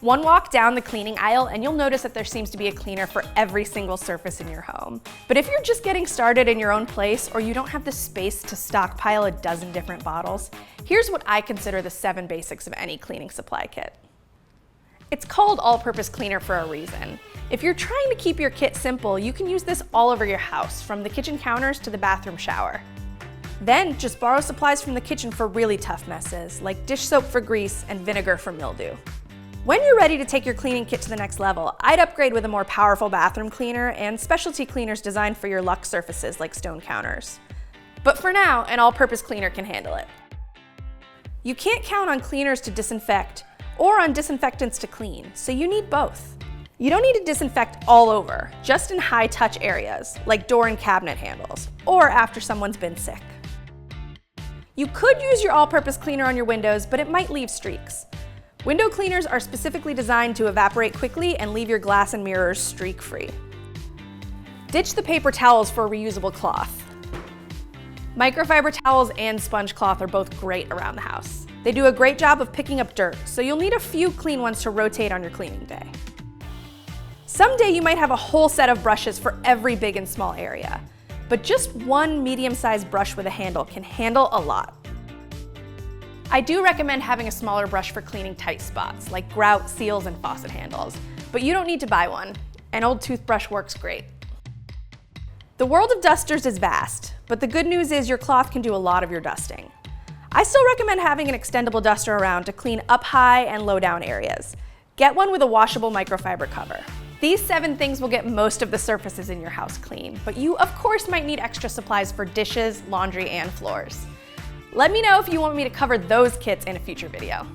One walk down the cleaning aisle and you'll notice that there seems to be a cleaner for every single surface in your home. But if you're just getting started in your own place or you don't have the space to stockpile a dozen different bottles, here's what I consider the 7 basics of any cleaning supply kit. It's called All-Purpose Cleaner for a reason. If you're trying to keep your kit simple, you can use this all over your house, from the kitchen counters to the bathroom shower. Then just borrow supplies from the kitchen for really tough messes, like dish soap for grease and vinegar for mildew. When you're ready to take your cleaning kit to the next level, I'd upgrade with a more powerful bathroom cleaner and specialty cleaners designed for your luxe surfaces like stone counters. But for now, an all-purpose cleaner can handle it. You can't count on cleaners to disinfect or on disinfectants to clean, so you need both. You don't need to disinfect all over, just in high-touch areas, like door and cabinet handles, or after someone's been sick. You could use your all-purpose cleaner on your windows, but it might leave streaks. Window cleaners are specifically designed to evaporate quickly and leave your glass and mirrors streak-free. Ditch the paper towels for a reusable cloth. Microfiber towels and sponge cloth are both great around the house. They do a great job of picking up dirt, so you'll need a few clean ones to rotate on your cleaning day. Someday you might have a whole set of brushes for every big and small area, but just one medium-sized brush with a handle can handle a lot. I do recommend having a smaller brush for cleaning tight spots, like grout, seals, and faucet handles, but you don't need to buy one. An old toothbrush works great. The world of dusters is vast, but the good news is your cloth can do a lot of your dusting. I still recommend having an extendable duster around to clean up high and low down areas. Get one with a washable microfiber cover. These 7 things will get most of the surfaces in your house clean, but you of course might need extra supplies for dishes, laundry, and floors. Let me know if you want me to cover those kits in a future video.